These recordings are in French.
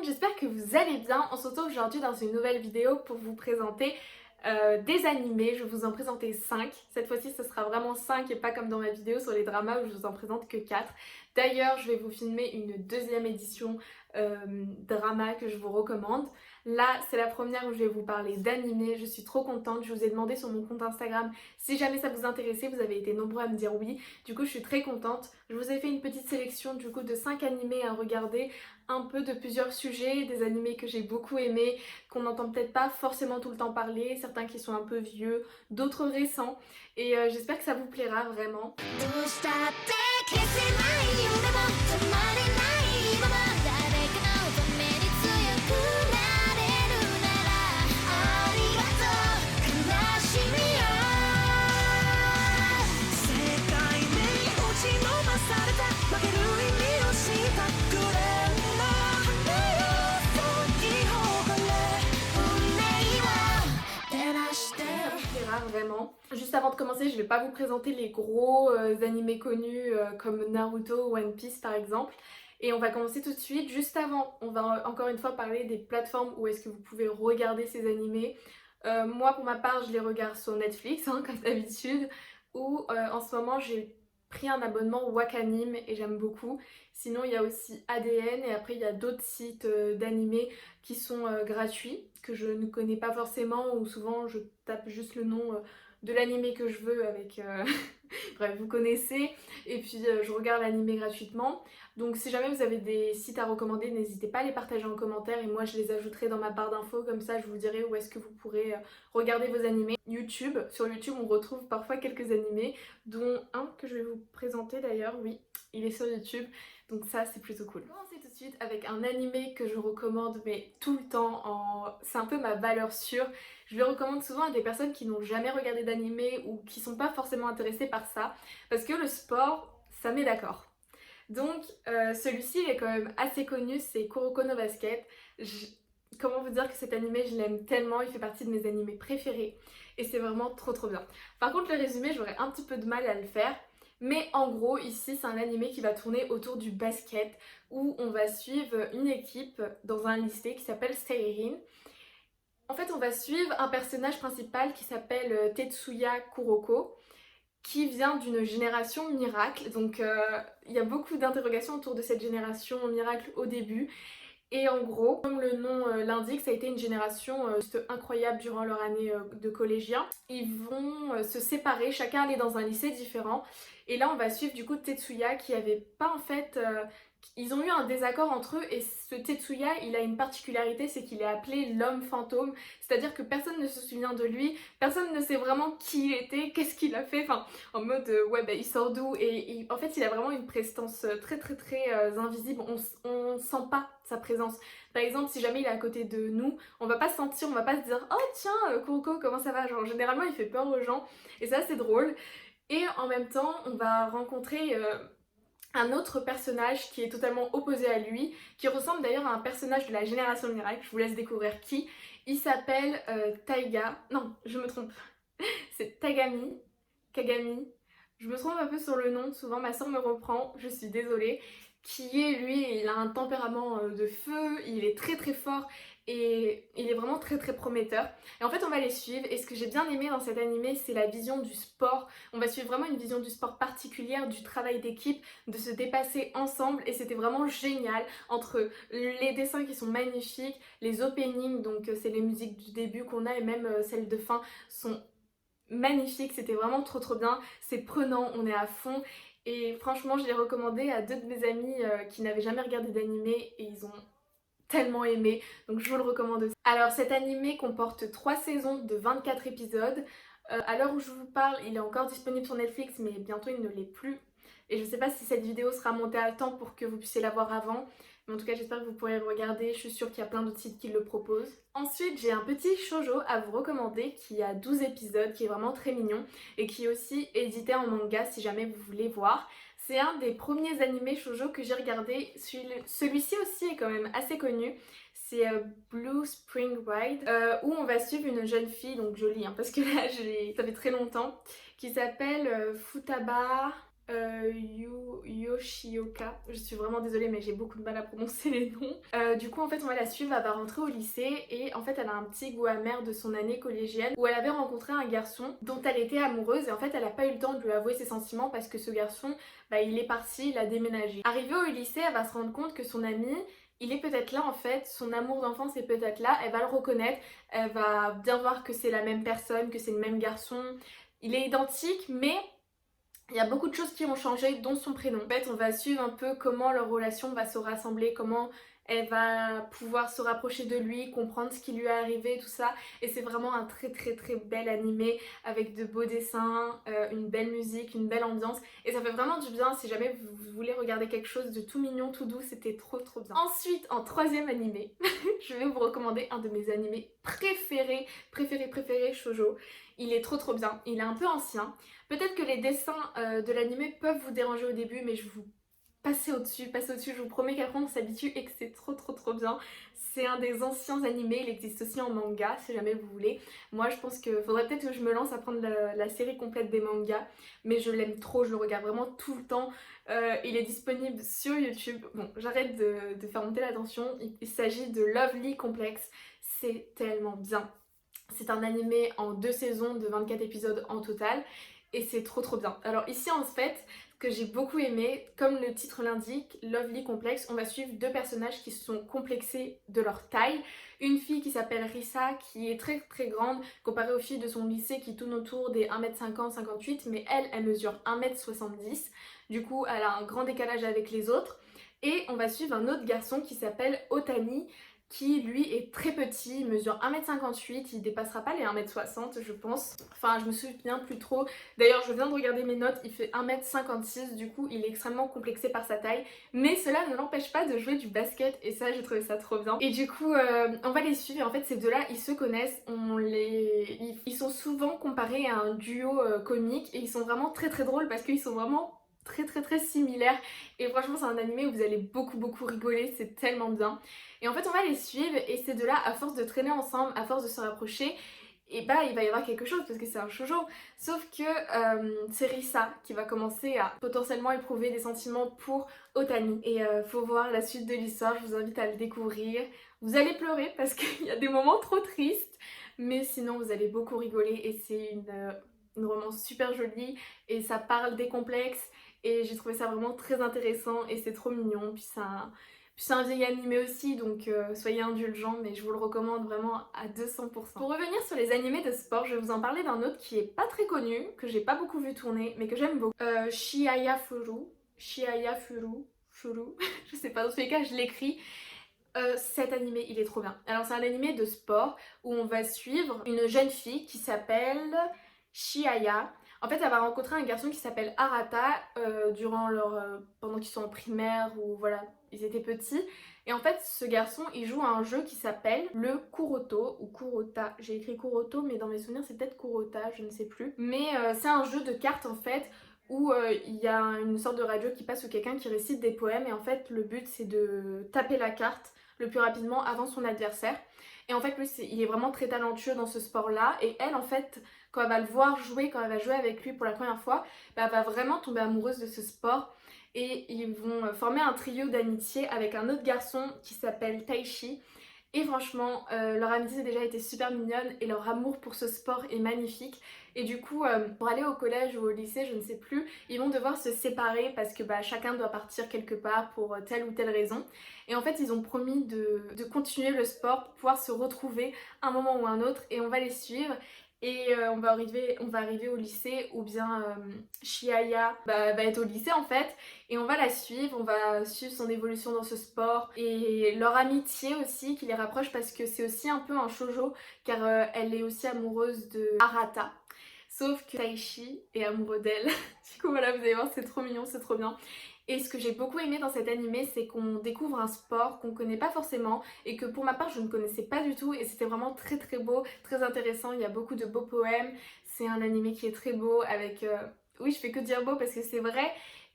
monde, j'espère que vous allez bien. On se retrouve aujourd'hui dans une nouvelle vidéo pour vous présenter des animés. Je vais vous en présenter 5. Cette fois-ci, ce sera vraiment 5 et pas comme dans ma vidéo sur les dramas où je vous en présente que 4. D'ailleurs, je vais vous filmer une deuxième édition drama que je vous recommande. Là, c'est la première où je vais vous parler d'animés. Je suis trop contente. Je vous ai demandé sur mon compte Instagram si jamais ça vous intéressait. Vous avez été nombreux à me dire oui. Du coup, je suis très contente. Je vous ai fait une petite sélection du coup de 5 animés à regarder, un peu de plusieurs sujets, des animés que j'ai beaucoup aimés, qu'on n'entend peut-être pas forcément tout le temps parler, certains qui sont un peu vieux, d'autres récents, et j'espère que ça vous plaira vraiment. Vraiment. Juste avant de commencer, je vais pas vous présenter les gros animés connus comme Naruto ou One Piece par exemple. Et on va commencer tout de suite. Juste avant, on va encore une fois parler des plateformes où est-ce que vous pouvez regarder ces animés. Moi, pour ma part, je les regarde sur Netflix, hein, comme d'habitude. Ou en ce moment, j'ai pris un abonnement Wakanim et j'aime beaucoup. Sinon, il y a aussi ADN et après, il y a d'autres sites d'animés qui sont gratuits, que je ne connais pas forcément, ou souvent je tape juste le nom de l'animé que je veux avec... Bref, vous connaissez, et puis je regarde l'animé gratuitement. Donc si jamais vous avez des sites à recommander, n'hésitez pas à les partager en commentaire et moi je les ajouterai dans ma barre d'infos, comme ça je vous dirai où est-ce que vous pourrez regarder vos animés. YouTube, sur YouTube on retrouve parfois quelques animés, dont un que je vais vous présenter d'ailleurs, oui, il est sur YouTube. Donc ça c'est plutôt cool. On va commencer tout de suite avec un animé que je recommande mais tout le temps, c'est un peu ma valeur sûre. Je le recommande souvent à des personnes qui n'ont jamais regardé d'animé ou qui sont pas forcément intéressées par ça, parce que le sport, ça met d'accord. Donc celui-ci il est quand même assez connu, c'est Kuroko no Basket. Comment vous dire que cet animé je l'aime tellement, il fait partie de mes animés préférés et c'est vraiment trop bien. Par contre le résumé j'aurais un petit peu de mal à le faire. Mais en gros, ici, c'est un animé qui va tourner autour du basket où on va suivre une équipe dans un lycée qui s'appelle Seirin. En fait, on va suivre un personnage principal qui s'appelle Tetsuya Kuroko, qui vient d'une génération miracle. Donc, il y a beaucoup d'interrogations autour de cette génération miracle au début. Et en gros, comme le nom l'indique, ça a été une génération juste incroyable durant leur année de collégien. Ils vont se séparer, chacun aller dans un lycée différent. Et là, on va suivre du coup Tetsuya qui avait pas en fait... ils ont eu un désaccord entre eux et ce Tetsuya, il a une particularité, c'est qu'il est appelé l'homme fantôme. C'est-à-dire que personne ne se souvient de lui, personne ne sait vraiment qui il était, qu'est-ce qu'il a fait, enfin en mode ouais bah il sort d'où et en fait il a vraiment une prestance très invisible, on sent pas sa présence. Par exemple si jamais il est à côté de nous, on va pas se sentir, on va pas se dire oh tiens Kuroko comment ça va, genre généralement il fait peur aux gens et ça c'est drôle. Et en même temps on va rencontrer un autre personnage qui est totalement opposé à lui, qui ressemble d'ailleurs à un personnage de la génération miracle, je vous laisse découvrir qui. Il s'appelle Taiga, non je me trompe, c'est Kagami, je me trompe un peu sur le nom, souvent ma soeur me reprend, je suis désolée, qui est lui, il a un tempérament de feu, il est très fort et il est vraiment très prometteur. Et en fait on va les suivre et ce que j'ai bien aimé dans cet animé c'est la vision du sport. On va suivre vraiment une vision du sport particulière, du travail d'équipe, de se dépasser ensemble et c'était vraiment génial entre les dessins qui sont magnifiques, les openings, donc c'est les musiques du début qu'on a et même celles de fin sont magnifiques, c'était vraiment trop bien, c'est prenant, on est à fond et franchement je l'ai recommandé à deux de mes amis qui n'avaient jamais regardé d'animé et ils ont tellement aimé, donc je vous le recommande aussi. Alors cet animé comporte 3 saisons de 24 épisodes. À l'heure où je vous parle, il est encore disponible sur Netflix, mais bientôt il ne l'est plus. Et je sais pas si cette vidéo sera montée à temps pour que vous puissiez la voir avant. Mais en tout cas, j'espère que vous pourrez le regarder. Je suis sûre qu'il y a plein d'autres sites qui le proposent. Ensuite, j'ai un petit shoujo à vous recommander qui a 12 épisodes, qui est vraiment très mignon et qui est aussi édité en manga si jamais vous voulez voir. C'est un des premiers animés shoujo que j'ai regardé. Celui-ci aussi est quand même assez connu. C'est Blue Spring Ride, où on va suivre une jeune fille, donc jolie, hein, parce que là, ça fait très longtemps, qui s'appelle Futaba Yoshioka. Je suis vraiment désolée mais j'ai beaucoup de mal à prononcer les noms. Du coup en fait on va la suivre, elle va rentrer au lycée et en fait elle a un petit goût amer de son année collégienne où elle avait rencontré un garçon dont elle était amoureuse et en fait elle a pas eu le temps de lui avouer ses sentiments parce que ce garçon il est parti, il a déménagé. Arrivée au lycée elle va se rendre compte que son ami il est peut-être là en fait, son amour d'enfance est peut-être là, elle va le reconnaître, elle va bien voir que c'est la même personne, que c'est le même garçon. Il est identique mais il y a beaucoup de choses qui ont changé, dont son prénom. En fait, on va suivre un peu comment leur relation va se rassembler, comment elle va pouvoir se rapprocher de lui, comprendre ce qui lui est arrivé, tout ça. Et c'est vraiment un très très très bel animé avec de beaux dessins, une belle musique, une belle ambiance. Et ça fait vraiment du bien si jamais vous voulez regarder quelque chose de tout mignon, tout doux, c'était trop trop bien. Ensuite, en troisième animé, je vais vous recommander un de mes animés préférés shoujo. Il est trop trop bien, il est un peu ancien. Peut-être que les dessins de l'animé peuvent vous déranger au début, mais je vous passez au-dessus, je vous promets qu'après on s'habitue et que c'est trop trop trop bien. C'est un des anciens animés, il existe aussi en manga si jamais vous voulez. Moi je pense qu'il faudrait peut-être que je me lance à prendre la série complète des mangas, mais je l'aime trop, je le regarde vraiment tout le temps. Il est disponible sur YouTube. Bon, j'arrête de faire monter la tension, il s'agit de Lovely Complex, c'est tellement bien. C'est un animé en 2 saisons de 24 épisodes en total et c'est trop trop bien. Alors ici en fait, ce que j'ai beaucoup aimé, comme le titre l'indique, Lovely Complex, on va suivre 2 personnages qui sont complexés de leur taille. Une fille qui s'appelle Risa qui est très très grande comparée aux filles de son lycée qui tournent autour des 1m50, 58, mais elle mesure 1m70. Du coup elle a un grand décalage avec les autres. Et on va suivre un autre garçon qui s'appelle Otani qui lui est très petit, il mesure 1m58, il dépassera pas les 1m60 je pense. Enfin je me souviens plus trop. D'ailleurs je viens de regarder mes notes, il fait 1m56, du coup il est extrêmement complexé par sa taille. Mais cela ne l'empêche pas de jouer du basket et ça j'ai trouvé ça trop bien. Et du coup on va les suivre et en fait ces deux-là ils se connaissent, ils sont souvent comparés à un duo comique et ils sont vraiment très très drôles parce qu'ils sont vraiment très très très similaires et franchement c'est un animé où vous allez beaucoup rigoler, c'est tellement bien. Et en fait on va les suivre et ces deux-là à force de traîner ensemble, à force de se rapprocher, et il va y avoir quelque chose parce que c'est un shoujo. Sauf que c'est Risa qui va commencer à potentiellement éprouver des sentiments pour Otani. Et faut voir la suite de l'histoire, je vous invite à le découvrir. Vous allez pleurer parce qu'il y a des moments trop tristes, mais sinon vous allez beaucoup rigoler et c'est une romance super jolie et ça parle des complexes et j'ai trouvé ça vraiment très intéressant et c'est trop mignon. Puis c'est un vieil animé aussi, donc soyez indulgents, mais je vous le recommande vraiment à 200%. Pour revenir sur les animés de sport, je vais vous en parler d'un autre qui est pas très connu, que j'ai pas beaucoup vu tourner, mais que j'aime beaucoup. Shiaya Furu. Shiaya Furu. Furu. Je sais pas, dans tous les cas, je l'écris. Cet animé, il est trop bien. Alors c'est un animé de sport où on va suivre une jeune fille qui s'appelle Shiaya. En fait, elle va rencontrer un garçon qui s'appelle Arata pendant qu'ils sont en primaire ou voilà, ils étaient petits. Et en fait, ce garçon, il joue à un jeu qui s'appelle le Kuroto ou Kurota. J'ai écrit Kuroto, mais dans mes souvenirs, c'est peut-être Kurota, je ne sais plus. Mais c'est un jeu de cartes en fait où il y a une sorte de radio qui passe ou quelqu'un qui récite des poèmes et en fait, le but c'est de taper la carte le plus rapidement avant son adversaire. Et en fait, lui, il est vraiment très talentueux dans ce sport-là. Et elle, en fait, quand elle va le voir jouer, quand elle va jouer avec lui pour la première fois, elle va vraiment tomber amoureuse de ce sport. Et ils vont former un trio d'amitié avec un autre garçon qui s'appelle Taishi. Et franchement, leur amitié a déjà été super mignonne et leur amour pour ce sport est magnifique. Et du coup, pour aller au collège ou au lycée, je ne sais plus, ils vont devoir se séparer parce que chacun doit partir quelque part pour telle ou telle raison. Et en fait, ils ont promis de continuer le sport pour pouvoir se retrouver un moment ou un autre et on va les suivre. Et on va arriver au lycée ou bien Shiaya va être au lycée en fait et on va la suivre, on va suivre son évolution dans ce sport et leur amitié aussi qui les rapproche parce que c'est aussi un peu un shoujo car elle est aussi amoureuse de Arata. Sauf que Taishi est amoureux d'elle. Du coup voilà, vous allez voir, c'est trop mignon, c'est trop bien. Et ce que j'ai beaucoup aimé dans cet animé, c'est qu'on découvre un sport qu'on connaît pas forcément et que pour ma part je ne connaissais pas du tout et c'était vraiment très très beau, très intéressant, il y a beaucoup de beaux poèmes, c'est un animé qui est très beau avec... Oui, je fais que dire beau parce que c'est vrai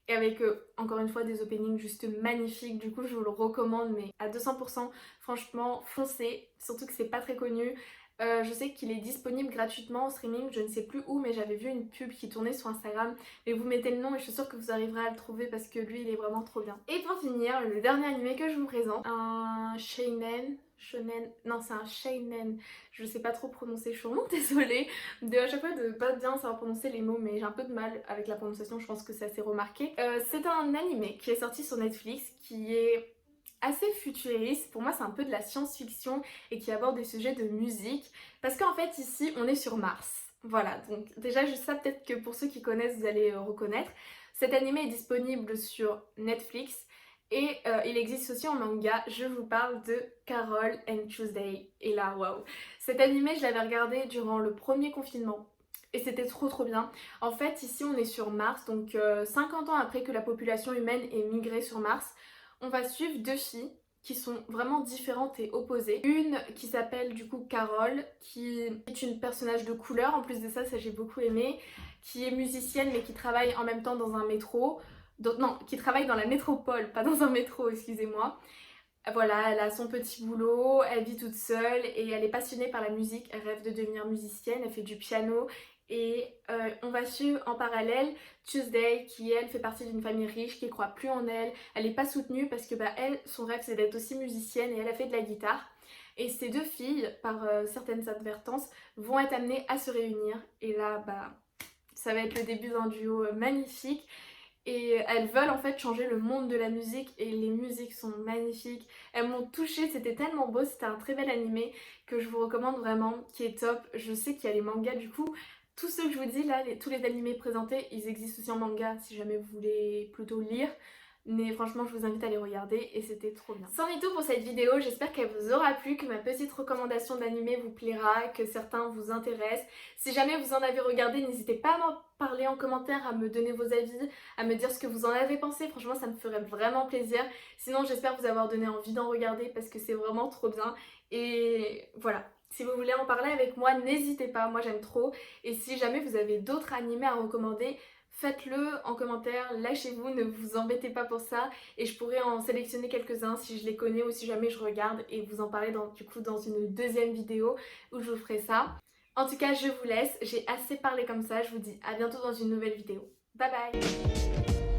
et avec encore une fois des openings juste magnifiques, du coup je vous le recommande mais à 200%, franchement foncez, surtout que c'est pas très connu. Je sais qu'il est disponible gratuitement en streaming, je ne sais plus où, mais j'avais vu une pub qui tournait sur Instagram. Mais vous mettez le nom et je suis sûre que vous arriverez à le trouver parce que lui, il est vraiment trop bien. Et pour finir, le dernier animé que je vous présente, un non c'est un Sheinen, je sais pas trop prononcer, je suis vraiment désolée à chaque fois de pas bien savoir prononcer les mots, mais j'ai un peu de mal avec la prononciation, je pense que c'est assez remarqué. C'est un animé qui est sorti sur Netflix, qui est assez futuriste. Pour moi, c'est un peu de la science-fiction et qui aborde des sujets de musique. Parce qu'en fait, ici, on est sur Mars. Voilà, donc déjà, juste ça, peut-être que pour ceux qui connaissent, vous allez reconnaître. Cet animé est disponible sur Netflix et il existe aussi en manga. Je vous parle de Carol and Tuesday. Et là, waouh! Cet animé, je l'avais regardé durant le premier confinement. Et c'était trop bien. En fait, ici, on est sur Mars, donc 50 ans après que la population humaine ait migré sur Mars, on va suivre deux filles qui sont vraiment différentes et opposées. Une qui s'appelle du coup Carole, qui est une personnage de couleur, en plus de ça j'ai beaucoup aimé, qui est musicienne mais qui travaille en même temps dans un métro. Non, qui travaille dans la métropole, pas dans un métro, excusez-moi. Voilà, elle a son petit boulot, elle vit toute seule et elle est passionnée par la musique, elle rêve de devenir musicienne, elle fait du piano et on va suivre en parallèle Tuesday qui elle fait partie d'une famille riche qui croit plus en elle, elle n'est pas soutenue parce que elle, son rêve c'est d'être aussi musicienne et elle a fait de la guitare. Et ces deux filles, par certaines advertences, vont être amenées à se réunir et là ça va être le début d'un duo magnifique. Et elles veulent en fait changer le monde de la musique et les musiques sont magnifiques. Elles m'ont touchée, c'était tellement beau, c'était un très bel animé que je vous recommande vraiment, qui est top. Je sais qu'il y a les mangas du coup. Tous ceux que je vous dis là, tous les animés présentés, ils existent aussi en manga si jamais vous voulez plutôt lire. Mais franchement, je vous invite à les regarder et c'était trop bien. C'en est tout pour cette vidéo, j'espère qu'elle vous aura plu, que ma petite recommandation d'animé vous plaira, que certains vous intéressent. Si jamais vous en avez regardé, n'hésitez pas à m'en parler en commentaire, à me donner vos avis, à me dire ce que vous en avez pensé. Franchement, ça me ferait vraiment plaisir. Sinon, j'espère vous avoir donné envie d'en regarder parce que c'est vraiment trop bien. Et voilà. Si vous voulez en parler avec moi, n'hésitez pas, moi j'aime trop. Et si jamais vous avez d'autres animés à recommander, faites-le en commentaire, lâchez-vous, ne vous embêtez pas pour ça et je pourrais en sélectionner quelques-uns si je les connais ou si jamais je regarde et vous en parler du coup dans une deuxième vidéo où je vous ferai ça. En tout cas, je vous laisse, j'ai assez parlé comme ça, je vous dis à bientôt dans une nouvelle vidéo. Bye bye!